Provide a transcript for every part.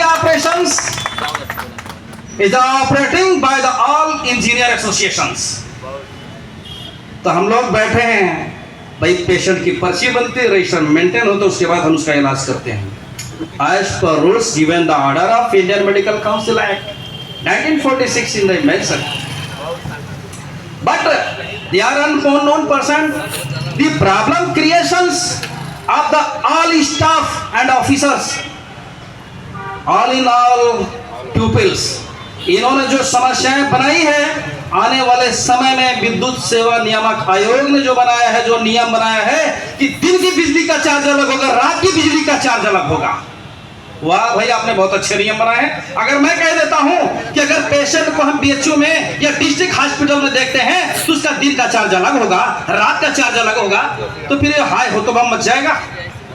operations is operating by the all engineer associations. तो हम लोग बैठे हैं भाई, पेशेंट की पर्ची बनती है, रजिस्टर मेंटेन होता है, उसके बाद हम उसका इलाज करते हैं as per rules given the order of Indian Medical Council Act 1946 in the mention. But they are unknown person. The problem creations of the all staff and officers, all in all pupils, इन्होंने जो समस्याएं बनाई है, आने वाले समय में विद्युत सेवा नियामक आयोग ने जो बनाया है, जो नियम बनाया है कि दिन की बिजली का चार्ज अलग होगा, रात की बिजली का चार्ज अलग होगा। वाह भाई, आपने बहुत अच्छे नियम बनाए हैं। अगर मैं कह देता हूं कि अगर पेशेंट को हम बीएचयू में या डिस्ट्रिक्ट हॉस्पिटल में देखते हैं तो उसका दिन का चार्ज अलग होगा, रात का चार्ज अलग होगा, तो फिर हाय हो तो बम मच जाएगा।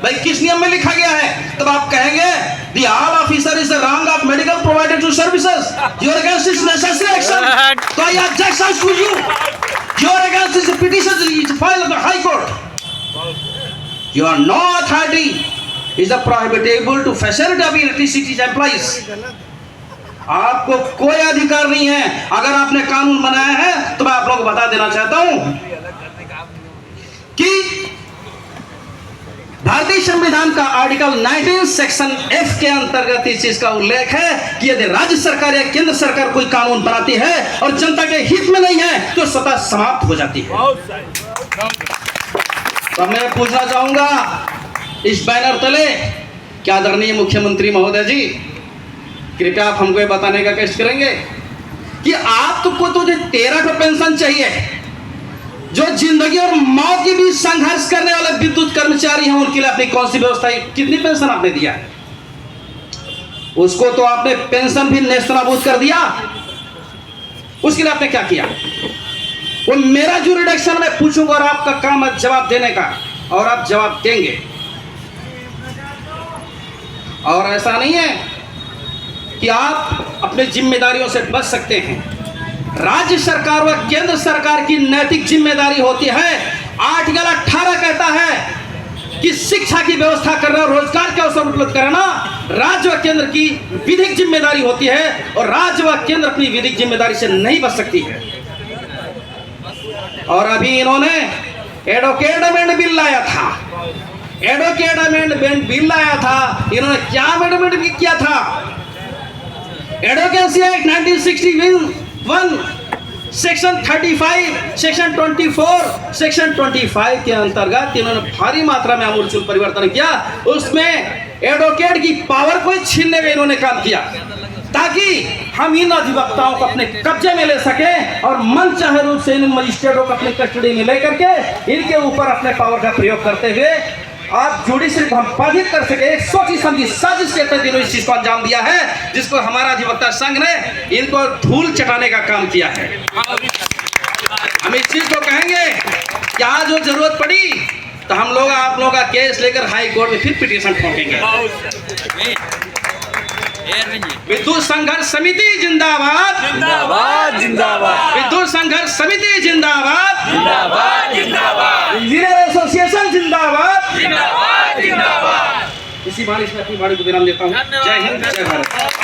भाई किस नियम में लिखा गया है? तब आप कहेंगे the all officer is the rank of medical provider to services. Your against is necessary action. So I object to you. Your against is a petition is filed at the High Court. You are no authority is the prohibitable to facilitate of electricity employees. आपको कोई अधिकार नहीं है। अगर आपने कानून बनाया है तो मैं आप लोगों को बता देना चाहता हूं कि भारतीय संविधान का आर्टिकल 19 सेक्शन F के अंतर्गत इस चीज का उल्लेख है कि यदि राज्य सरकार या केंद्र सरकार कोई कानून बनाती है और जनता के हित में नहीं है तो स्वतः समाप्त हो जाती है। तो मैं पूछना चाहूंगा इस बैनर तले क्या आदरणीय मुख्यमंत्री महोदय जी, कृपया आप हमको ये बताने का कष्ट करेंगे कि आपको तो जो 13 का पेंशन चाहिए, जो जिंदगी और मौत की भी संघर्ष करने वाले विद्युत कर्मचारी हैं, उनके लिए अपनी कौन सी व्यवस्था, कितनी पेंशन आपने दिया है? उसको तो आपने पेंशन भी नेस्तनाबूद कर दिया। उसके लिए आपने क्या किया? वो मेरा जो रिडक्शन में पूछूंगा और आपका काम है जवाब देने का, और आप जवाब देंगे। और ऐसा नहीं है कि आप अपनी जिम्मेदारियों से बच सकते हैं। राज्य सरकार व केंद्र सरकार की नैतिक जिम्मेदारी होती है। आर्टिकल 18 कहता है कि शिक्षा की व्यवस्था करना, रोजगार के अवसर उपलब्ध कराना राज्य व केंद्र की विधिक जिम्मेदारी होती है, और राज्य व केंद्र अपनी विधिक जिम्मेदारी से नहीं बच सकती है। और अभी इन्होंने एडवोकेट अमेंडमेंट बिल लाया था, एडवोकेट अमेंडमेंट बिल लाया था। इन्होंने क्या अमेंडमेंट किया था? Advocacy act 1961 section 35, section 24, section 25 के अंतर्गत इन्होंने भारी मात्रा में आमूलचूल परिवर्तन किया। उसमें एडवोकेट की पावर को छीनने में इन्होंने काम किया ताकि हम इन अधिवक्ताओं को अपने कब्जे में ले सके और मन चाहे रूप से इन मजिस्ट्रेटों को अपनी कस्टडी में लेकर के इनके ऊपर अपने पावर का प्रयोग करते हुए आप जुडिशरी को हम बाधित कर सके। एक सोची समझी साजिश के तहत इन्होंने इस चीज को अंजाम दिया है, जिसको हमारा अधिवक्ता संघ ने इनको धूल चटाने का काम किया है। हम इस चीज को कहेंगे कि आज जो जरूरत पड़ी तो हम लोग आप लोगों का केस लेकर हाई कोर्ट में फिर पिटीशन ठोकेंगे। विद्युत संघर्ष समिति जिंदाबाद, जिंदाबाद जिंदाबाद। विद्युत संघर्ष समिति जिंदाबाद, जिंदाबाद जिंदाबाद। इंजीनियर एसोसिएशन जिंदाबाद, जिंदाबाद जिंदाबाद। इसी बारिश में अपनी वाणी को विराम देता हूँ। जय हिंद, जय भारत।